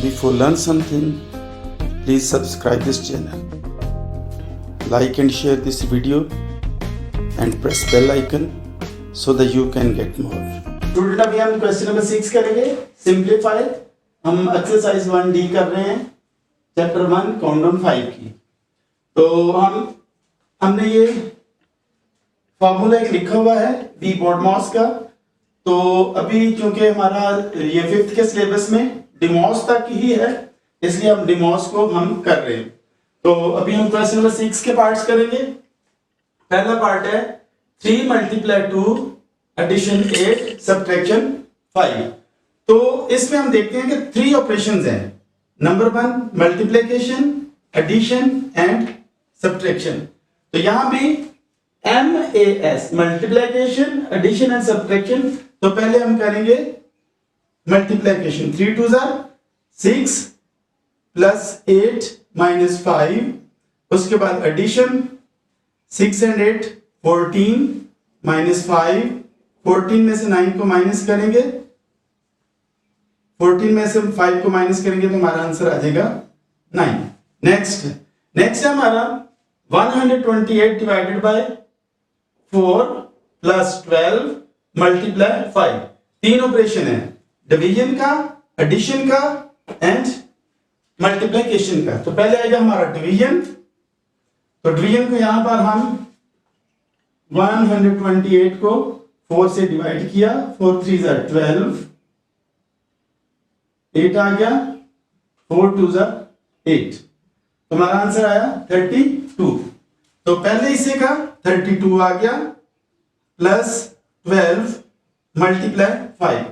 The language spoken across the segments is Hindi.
Before learn something, please subscribe this channel. Like and share this video and press bell icon so that you can get more. Student अभी हम क्वेश्चन नंबर 6 करेंगे सिंप्लीफाई। हम एक्सरसाइज 1D कर रहे हैं चैप्टर 1 कॉन्डम 5 की। तो हमने ये फॉर्मूला एक लिखा हुआ है डी बॉडमॉस का। तो अभी चूंकि हमारा ये 5th के सिलेबस में डिमॉस तक ही है, इसलिए हम डिमॉस को हम कर रहे हैं। तो अभी हम क्वेश्चन नंबर 6 के पार्ट्स करेंगे। पहला पार्ट है 3 × 2 एडिशन 8 सब्ट्रैक्शन 5। तो इसमें हम देखते हैं कि 3 ऑपरेशंस हैं। Number 1 multiplication, addition and subtraction. तो यहां भी MAS multiplication, addition and subtraction. तो पहले हम करेंगे मल्टीप्लिकेशन। 3 2 6 plus 8 minus 5। उसके बाद एडिशन 6 and 8 14 माइनस 5। 14 में से 9 को माइनस करेंगे, 14 में से 5 को माइनस करेंगे तो हमारा आंसर आ जाएगा 9। नेक्स्ट है हमारा 128 divided by 4 plus 12 multiply 5। 3 operation है, डिवीजन का, एडिशन का एंड मल्टीप्लिकेशन का। तो पहले आएगा हमारा डिवीजन। तो डिवीजन को यहां पर हम 128 को 4 से डिवाइड किया, 4 3 12, 8 आ गया, 4 2 8। तो हमारा आंसर आया 32। तो पहले हिस्से का 32 आ गया प्लस 12 मल्टीप्लाई 5।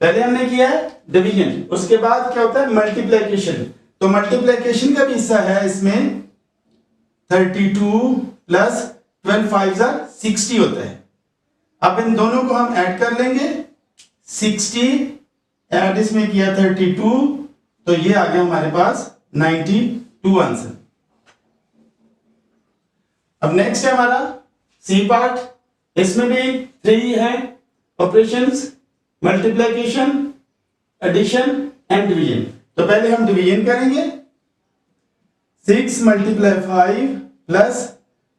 पहले हमने किया है डिवीजन, उसके बाद क्या होता है मल्टीप्लिकेशन। तो मल्टीप्लिकेशन का भी हिस्सा है इसमें 32 प्लस 12 5 60 होता है। अब इन दोनों को हम ऐड कर लेंगे। 60 ऐड इसमें किया 32, तो ये आ गया हमारे पास 92 आंसर। अब नेक्स्ट है हमारा सी पार्ट। इसमें भी 3 है operations, multiplication, addition and division. तो पहले हम डिवीजन करेंगे। 6 × 5 प्लस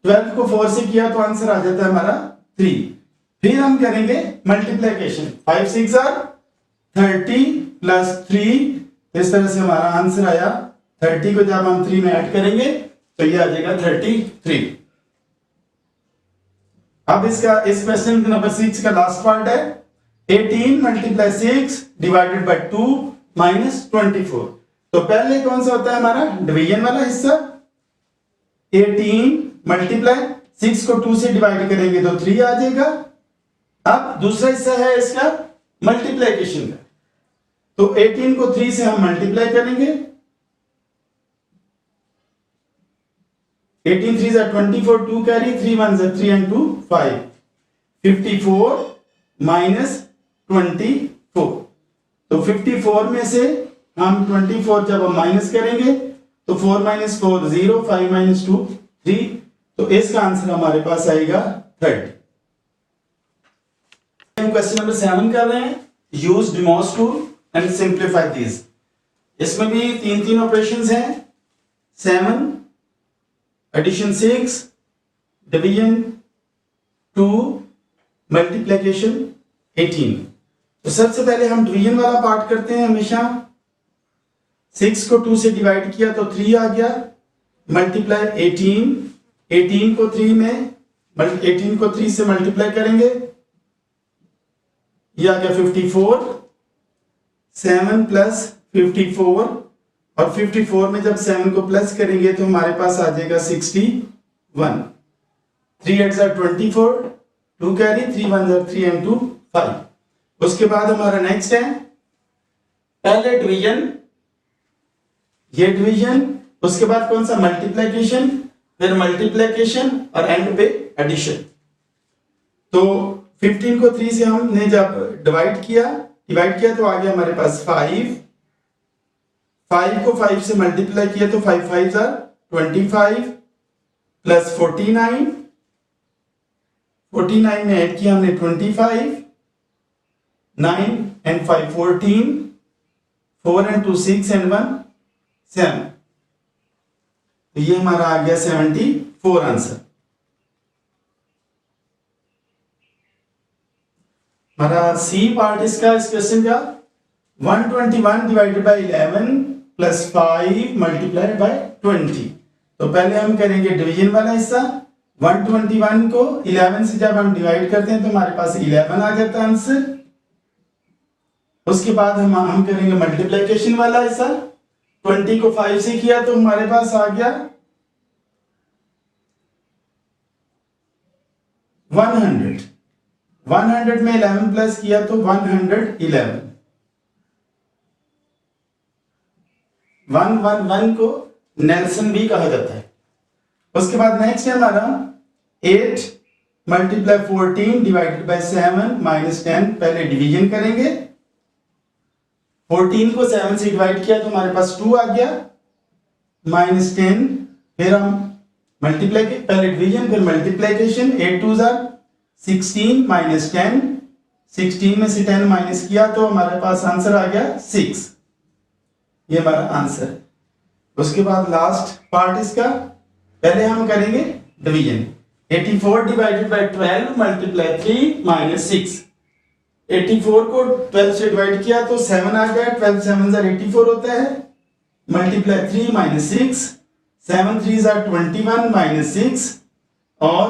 12 को 4 से किया तो आंसर आ जाता है हमारा 3। फिर हम करेंगे मल्टीप्लिकेशन। 5 6 30 प्लस 3। इस तरह से हमारा आंसर आया 30 को जब हम 3 में ऐड करेंगे तो ये आ जाएगा 33। अब इसका इस क्वेश्चन नंबर 6 का लास्ट पार्ट है 18 × 6 डिवाइडेड बाय 2 माइनस 24। तो पहले कौन सा होता है हमारा डिवीजन वाला हिस्सा। 18 मल्टीप्लाई 6 को 2 से डिवाइड करेंगे तो 3 आ जाएगा। अब दूसरा हिस्सा है इसका मल्टीप्लिकेशन का। तो 18 को 3 से हम मल्टीप्लाई करेंगे। 18 3 24, 2 कैरी, 3 1 3 and 2 5। 54 माइनस 24। तो 54 में से हम 24 जब हम माइनस करेंगे तो 4 - 4 0, 5 - 2 3। तो इसका आंसर हमारे पास आएगा 30। हम क्वेश्चन नंबर 7 कर रहे हैं। यूज डिमॉस टूल एंड सिंप्लीफाई दिस। इसमें भी 3 ऑपरेशंस हैं। 7 एडिशन 6, डिवीजन 2, मल्टीप्लिकेशन 18। तो सबसे पहले हम डिवीजन वाला पार्ट करते हैं हमेशा। 6 को 2 से डिवाइड किया तो 3 आ गया, मल्टीप्लाई 18। 18 को 3 से मल्टीप्लाई करेंगे, ये आ गया 54। 7 प्लस 54 और 54 में जब 7 को प्लस करेंगे तो हमारे पास आ जाएगा 61। 3 8 24, 2 कैरी, 3 1 3 and 2 5। उसके बाद हमारा नेक्स्ट है पहले डिवीजन, ये डिवीजन, उसके बाद कौन सा मल्टीप्लिकेशन, फिर मल्टीप्लिकेशन और एंड पे एडिशन। तो 15 को 3 से हमने जब डिवाइड किया तो आ गया हमारे पास 5। 5 को 5 से मल्टीप्लाई किया तो 5 5 25 प्लस 49। 49 में ऐड किया हमने 25, 9 and 5 14, 4 and 2 6 and 1 7, तो ये हमारा आ गया 74 आंसर। हमारा सी पार्ट इसका, इस क्वेश्चन का 121 divided by 11 plus 5 multiplied by 20। तो पहले हम करेंगे डिवीजन वाला हिस्सा। 121 को 11 से जब हम डिवाइड करते हैं तो हमारे पास 11 आ जाता है आंसर। उसके बाद हम करेंगे मल्टीप्लिकेशन वाला हिस्सा। 20 को 5 से किया तो हमारे पास आ गया 100। 100 में 11 प्लस किया तो 111। 111 को नेल्सन भी कहा जाता है। उसके बाद नेक्स्ट है हमारा 8 मल्टीप्लाई 14 डिवाइडेड बाय 7 माइनस 10। पहले डिवीजन करेंगे। 14 को 7 से डिवाइड किया तो हमारे पास 2 आ गया, माइनस 10। फिर हम मल्टीप्लाई, पहले डिवीजन फिर मल्टीप्लिकेशन। 8 2 jar 16 minus 10। 16 में से 10 माइनस किया तो हमारे पास आंसर आ गया 6। ये हमारा आंसर है। उसके बाद लास्ट पार्ट इसका, पहले हम करेंगे division. 84 divided by 12 multiply 3 minus 6। 84 को 12 से डिवाइड किया तो 7 आ गया। 12 7 84 होता है, मल्टीप्लाई 3 माइनस 6। 7 3 21 माइनस 6, और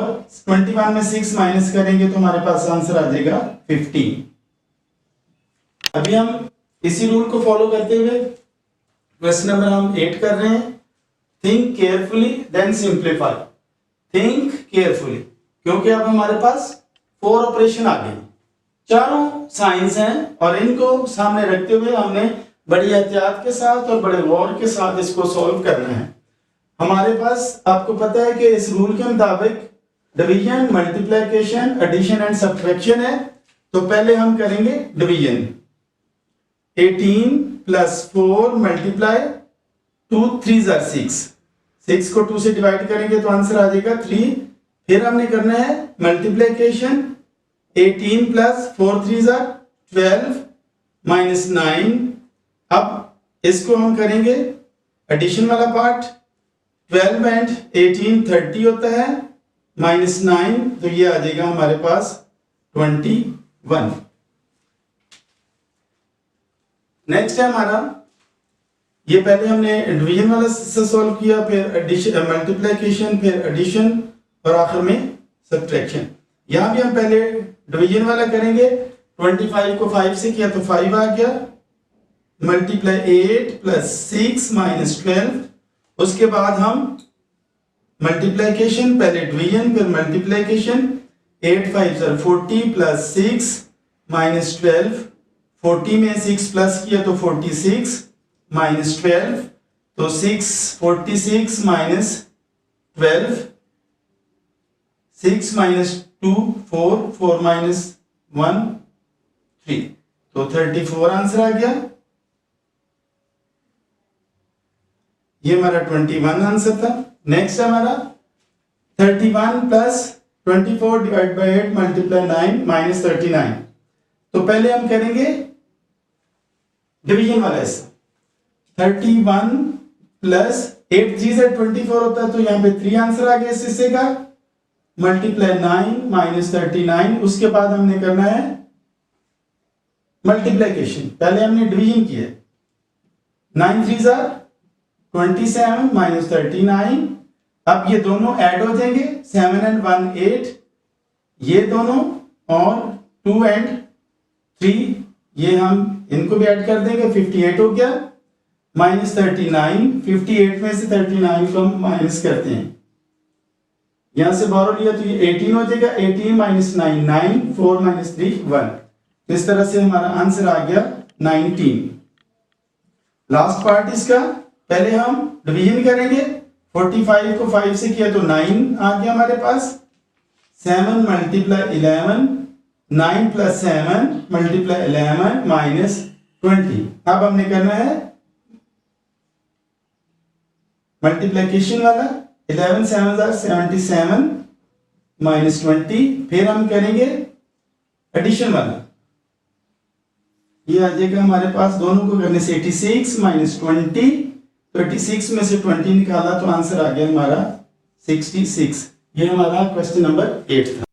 21 में 6 माइनस करेंगे तो हमारे पास आंसर आ जाएगा 15। अभी हम इसी रूल को फॉलो करते हुए क्वेश्चन नंबर हम 8 कर रहे हैं। Think carefully then simplify. Think carefully, क्योंकि अब हमारे पास 4 ऑपरेशन आ गए, चारों साइंस हैं, और इनको सामने रखते हुए हमने बड़ी एहतियात के साथ और बड़े गौर के साथ इसको सॉल्व करना है। हमारे पास, आपको पता है कि इस रूल के मुताबिक division, multiplication, addition and subtraction है। तो पहले हम करेंगे डिवीजन। 18 plus 4 multiply 2 3 jar 6। 6 को 2 से डिवाइड करेंगे तो आंसर आ जाएगा 3। फिर हमने करना है मल्टीप्लिकेशन। 18 plus 4 3 jar 12 minus 9। अब इसको हम करेंगे एडिशन वाला पार्ट। 12 एंड 18 30 होता है, माइनस 9, तो ये आ जाएगा हमारे पास 21। नेक्स्ट है हमारा, ये पहले हमने डिवीजन वाला से सॉल्व किया, फिर एडिशन, मल्टीप्लिकेशन, फिर एडिशन, और आखिर में सब्ट्रैक्शन। यहां भी हम पहले डिवीजन वाला करेंगे। 25 को 5 से किया तो 5 आ गया, मल्टीप्लाई 8 प्लस 6 माइनस 12। उसके बाद हम मल्टीप्लिकेशन, पहले डिवीजन फिर मल्टीप्लिकेशन। 8 5 40 plus 6 minus 12। 40 में 6 प्लस किया तो 46 माइनस 12, तो 6 46 माइनस 12। 6 माइनस 2 4, 4 माइनस 1 3, तो 34 आंसर आ गया। ये हमारा 21 आंसर था। नेक्स्ट हमारा 31 plus 24 divide by 8 multiply 9 minus 39। तो पहले हम करेंगे डिवीजन वाला हिस्सा। 31 प्लस 8 3 से 24 होता है, तो यहाँ पे 3 आंसर आ गया इस हिस्से का। Multiply 9 minus 39। उसके बाद हमने करना है मल्टीप्लिकेशन। पहले हमने डिवीजन किया। 9 3 जार 27 माइनस 39। अब ये दोनों ऐड हो जाएंगे, 7 एंड 1 8, ये दोनों, और 2 एंड 3 ये हम इनको भी ऐड कर देंगे, 58 हो गया। माइनस 39, 58 में से 39 को हम माइनस करते हैं, यहां से बारो लिया तो ये 18 हो जाएगा। 18 माइनस 9 9, 4 माइनस 3 1। इस तरह से हमारा आंसर आ गया 19। लास्ट पार्ट इसका, पहले हम डिवीजन करेंगे। 45 को 5 से किया तो 9 आ गया हमारे पास। 7 मल्टीप्लाई 11, 9 प्लस 7 मल्टीप्लाई 11 माइनस 20। अब हमने करना है मल्टीप्लिकेशन वाला। 11 7 77 माइनस 20। फिर हम करेंगे एडिशन वाला। ये आ जाएगा हमारे पास, दोनों को करने से 86 माइनस 20, तो 86 में से 20 निकाला तो आंसर आ गया हमारा 66। ये हमारा क्वेश्चन नंबर 8 था।